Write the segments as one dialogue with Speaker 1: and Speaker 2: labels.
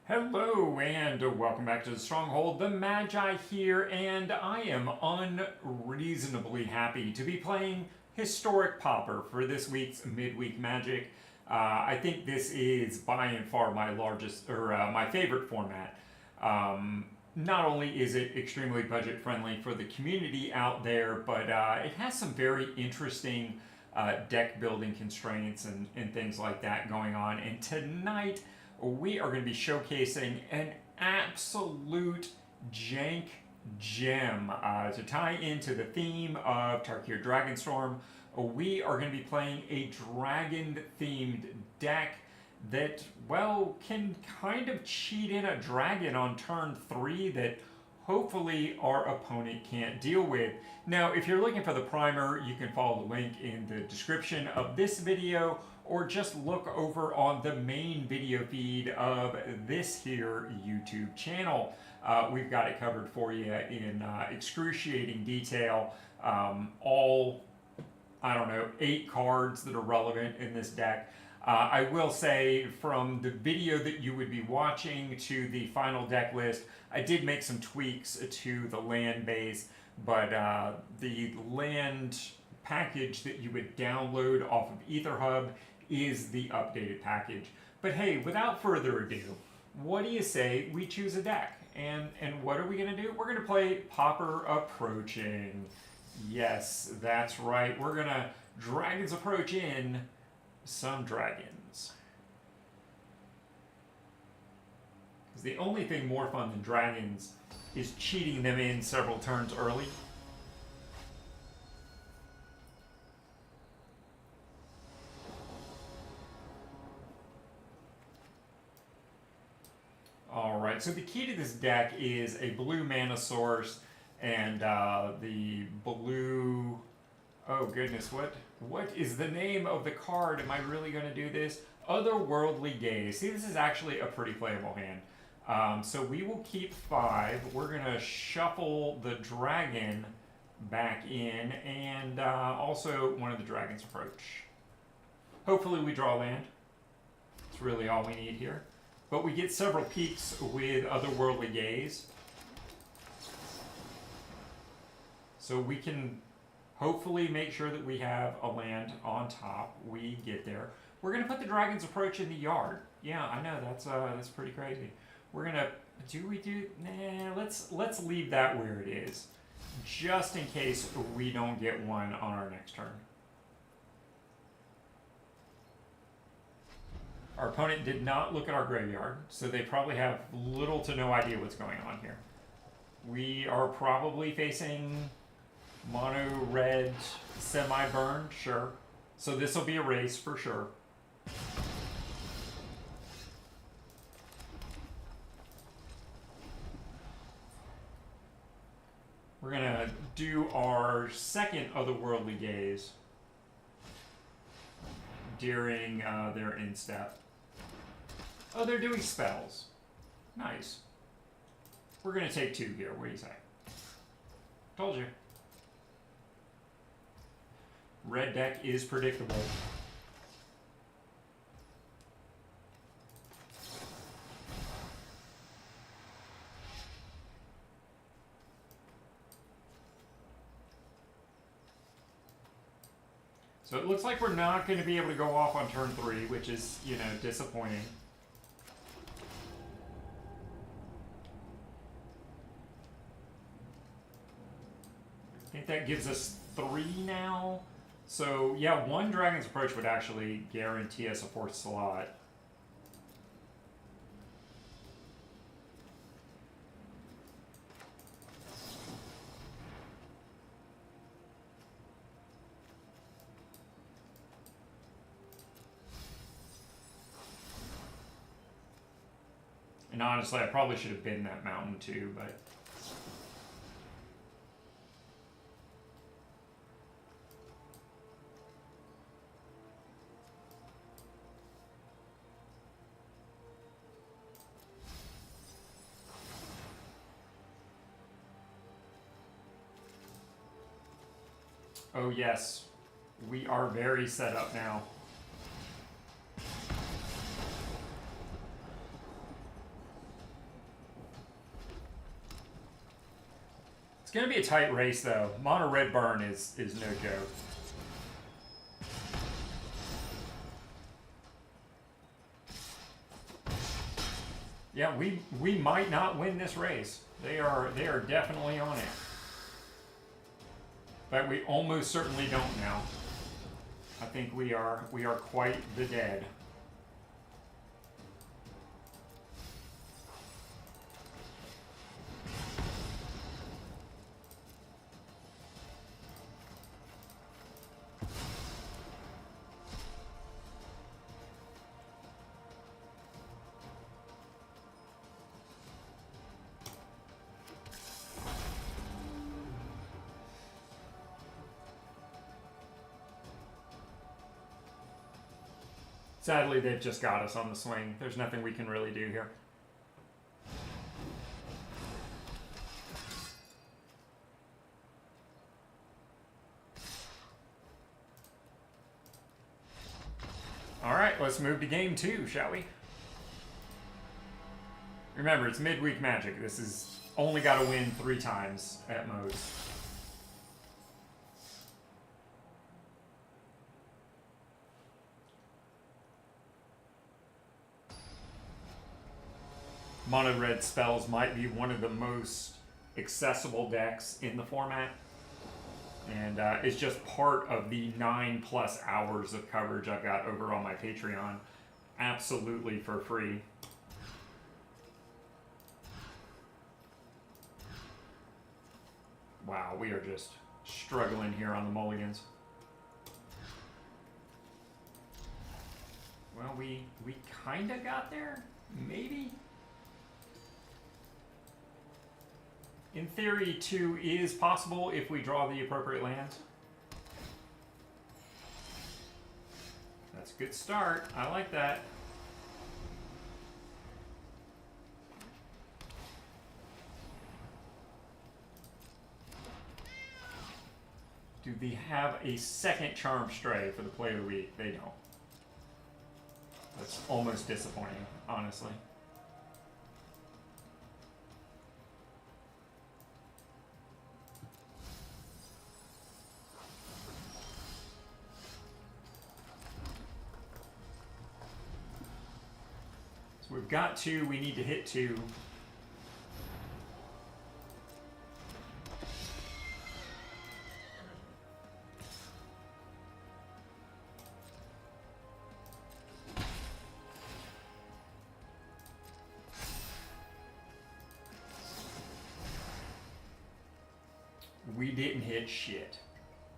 Speaker 1: Hello and welcome back to the Stronghold. The Magi here, and I am unreasonably happy to be playing Historic Pauper for this week's Midweek Magic. I think this is by and far my my favorite format. Not only is it extremely budget friendly for the community out there, but it has some very interesting deck building constraints and things like that going on. And tonight, we are going to be showcasing an absolute jank gem to tie into the theme of Tarkir Dragonstorm. We are going to be playing a dragon themed deck that, well, can kind of cheat in a dragon on turn 3 that hopefully our opponent can't deal with. Now, if you're looking for the primer, you can follow the link in the description of this video, or just look over on the main video feed of this here YouTube channel. We've got it covered for you in excruciating detail. All, 8 cards that are relevant in this deck. I will say, from the video that you would be watching to the final deck list, I did make some tweaks to the land base, but the land package that you would download off of Aetherhub is the updated package. But hey, without further ado, what do you say we choose a deck? And what are we going to do? We're going to play Pauper Approaching. Yes, that's right. We're going to Dragons Approach in some dragons. Because the only thing more fun than dragons is cheating them in several turns early. Alright, so the key to this deck is a blue mana source and the blue... Oh goodness, what is the name of the card? Am I really going to do this? Otherworldly Gaze. See, this is actually a pretty playable hand. So we will keep 5. We're going to shuffle the dragon back in, and also one of the Dragons Approach. Hopefully we draw land. That's really all we need here. But we get several peaks with Otherworldly Gaze. So we can hopefully make sure that we have a land on top. We get there. We're going to put the Dragon's Approach in the yard. Yeah, I know, that's pretty crazy. We're going to... Nah, let's leave that where it is, just in case we don't get one on our next turn. Our opponent did not look at our graveyard, so they probably have little to no idea what's going on here. We are probably facing mono red semi-burn, sure. So this will be a race for sure. We're going to do our second Otherworldly Gaze during their instep. Oh, they're doing spells. Nice. We're going to take 2 here. What do you say? Told you. Red deck is predictable. So it looks like we're not going to be able to go off on turn 3, which is, disappointing. I think that gives us 3 now. So, yeah, 1 Dragon's Approach would actually guarantee us a 4th slot. And honestly, I probably should have been that mountain too, but... Oh yes, we are very set up now. It's going to be a tight race, though. Mono red burn is no joke. Yeah, we might not win this race. They are definitely on it. But we almost certainly don't now. I think we are quite the dead. Sadly, they've just got us on the swing. There's nothing we can really do here. All right, let's move to game 2, shall we? Remember, it's midweek Magic. This is only got to win 3 times at most. Mono red spells might be one of the most accessible decks in the format, and it's just part of the 9+ hours of coverage I've got over on my Patreon, absolutely for free. Wow, we are just struggling here on the mulligans. Well, we kind of got there, maybe. In theory, 2 is possible if we draw the appropriate lands. That's a good start. I like that. Do they have a second Charm Stray for the play of the week? They don't. That's almost disappointing, honestly. We've got 2, we need to hit 2. We didn't hit shit.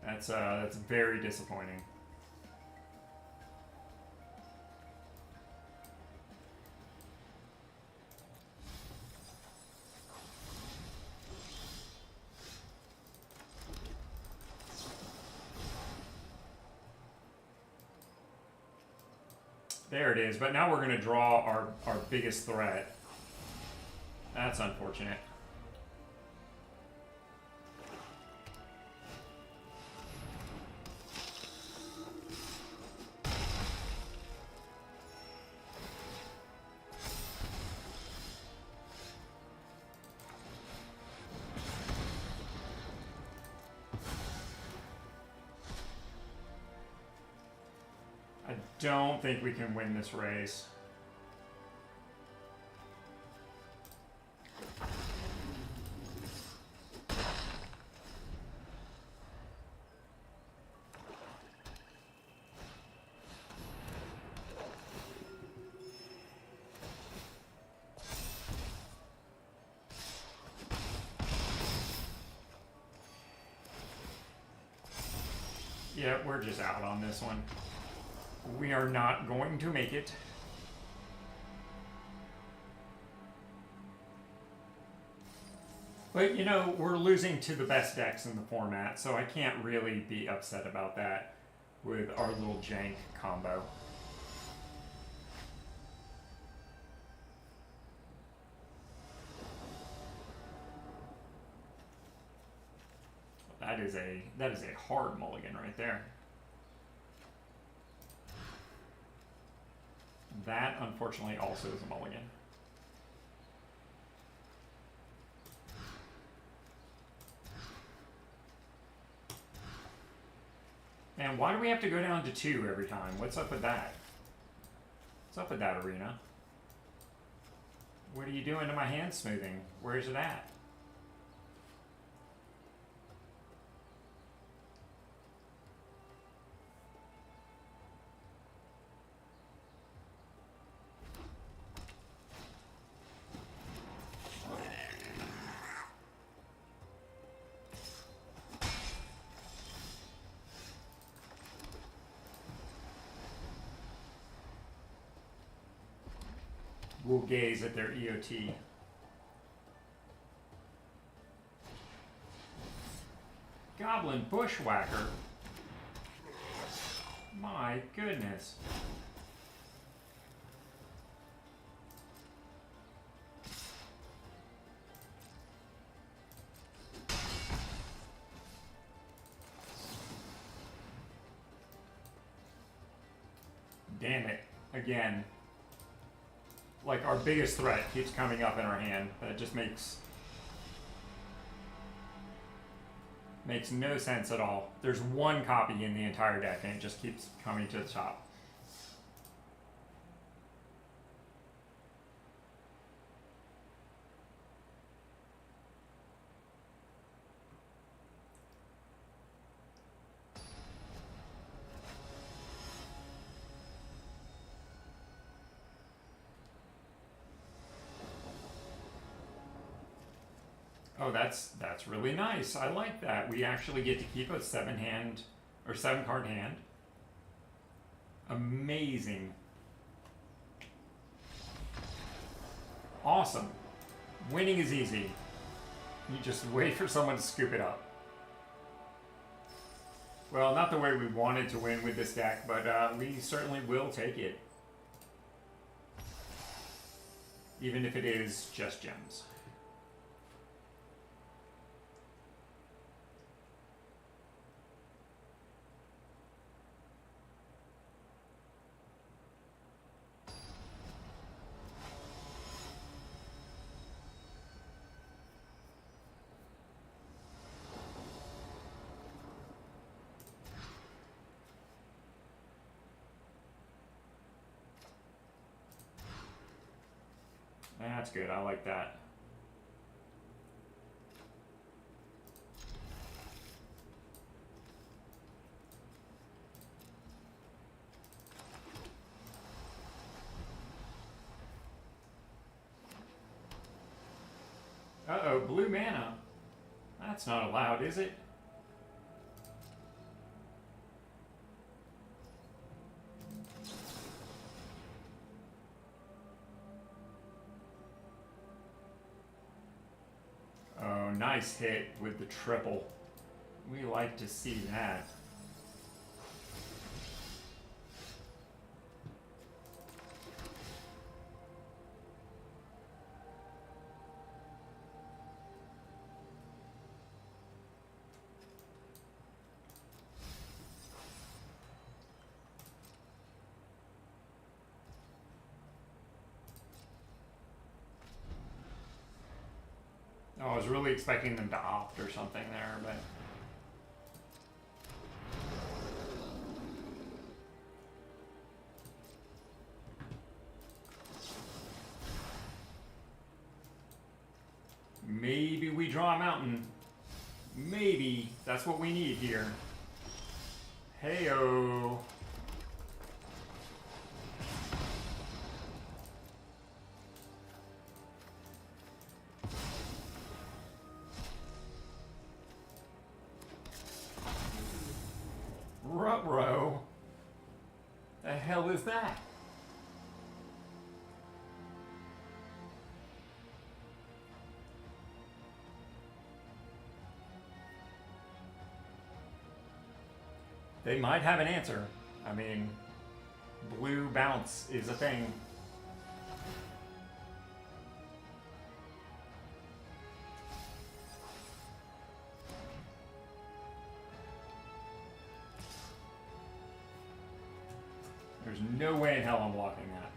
Speaker 1: That's very disappointing. There it is, but now we're going to draw our biggest threat. That's unfortunate. I don't think we can win this race. Yeah, we're just out on this one. We are not going to make it. But, you know, we're losing to the best decks in the format, so I can't really be upset about that with our little jank combo. That is a hard mulligan right there. That, unfortunately, also is a mulligan. Man, why do we have to go down to 2 every time? What's up with that? What's up with that, Arena? What are you doing to my hand smoothing? Where's it at? We'll gaze at their EOT. Goblin Bushwhacker. My goodness. Damn it. Again. Like, our biggest threat keeps coming up in our hand. That just makes no sense at all. There's one copy in the entire deck, and it just keeps coming to the top. Oh, that's really nice. I like that. We actually get to keep a 7-card hand. Amazing. Awesome. Winning is easy. You just wait for someone to scoop it up. Well, not the way we wanted to win with this deck, but we certainly will take it. Even if it is just gems. That's good. I like that. Uh-oh, blue mana. That's not allowed, is it? Oh, nice hit with the triple. We like to see that. Oh, I was really expecting them to opt or something there, but... Maybe we draw a mountain. Maybe. That's what we need here. Heyo. Ruh-roh. The hell is that? They might have an answer. I mean, blue bounce is a thing. There's no way in hell I'm blocking that.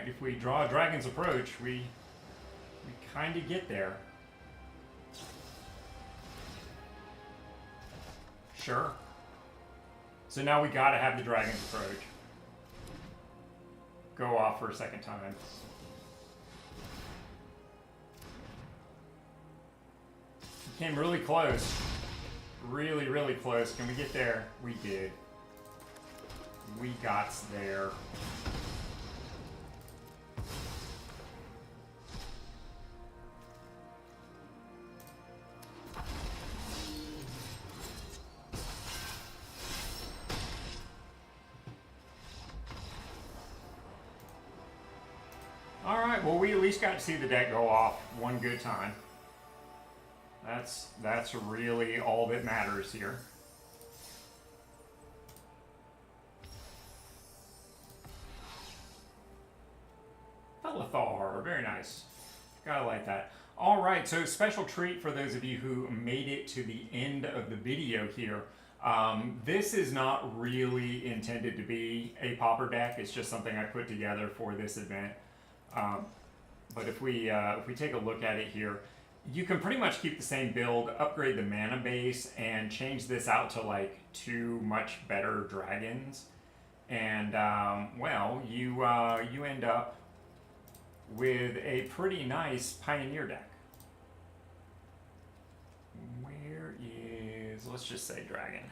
Speaker 1: Alright, if we draw Dragon's Approach, we kind of get there. Sure. So now we gotta have the Dragon's Approach. Go off for a second time. We came really close. Really, really close. Can we get there? We did. We got there. Alright, well we at least got to see the deck go off one good time. That's really all that matters here. Felithar, very nice. Gotta like that. Alright, so special treat for those of you who made it to the end of the video here. This is not really intended to be a Pauper deck, it's just something I put together for this event. But if we take a look at it here, you can pretty much keep the same build, upgrade the mana base, and change this out to like 2 much better dragons. And well, you end up with a pretty nice Pioneer deck. Where is, let's just say dragon.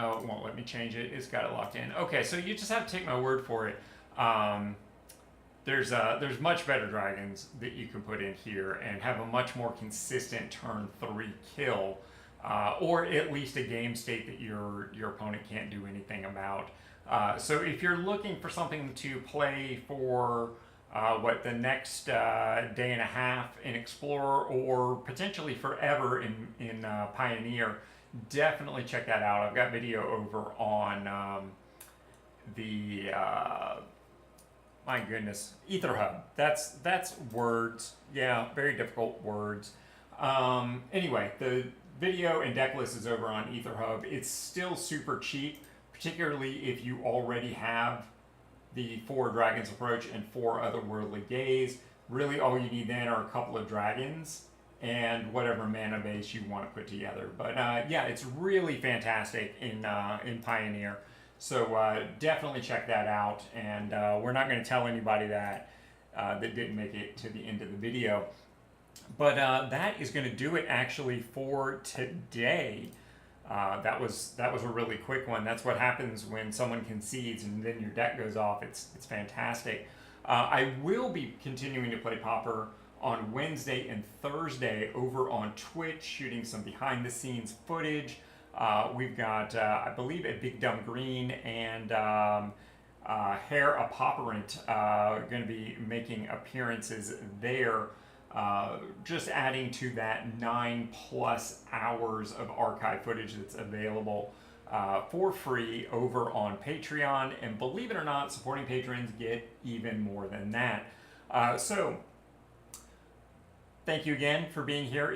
Speaker 1: Oh, it won't let me change it. It's got it locked in. Okay, so you just have to take my word for it. There's much better dragons that you can put in here and have a much more consistent turn 3 kill, or at least a game state that your opponent can't do anything about. So if you're looking for something to play for the next day and a half in Explorer, or potentially forever in Pioneer, definitely check that out. I've got video over on my goodness, Aetherhub. That's words. Yeah, very difficult words. Anyway, the video and deck list is over on Aetherhub. It's still super cheap, particularly if you already have the 4 Dragon's Approach and 4 Otherworldly Gaze. Really all you need then are a couple of dragons and whatever mana base you want to put together. But yeah, it's really fantastic in Pioneer. So definitely check that out. And we're not going to tell anybody that didn't make it to the end of the video. But that is going to do it actually for today. That was a really quick one. That's what happens when someone concedes and then your deck goes off. It's fantastic. I will be continuing to play Pauper on Wednesday and Thursday over on Twitch, shooting some behind the scenes footage. We've got, I believe, a Big Dumb Green and Hair a Pauperant going to be making appearances there, just adding to that 9+ hours of archive footage that's available for free over on Patreon. And believe it or not, supporting patrons get even more than that. So thank you again for being here.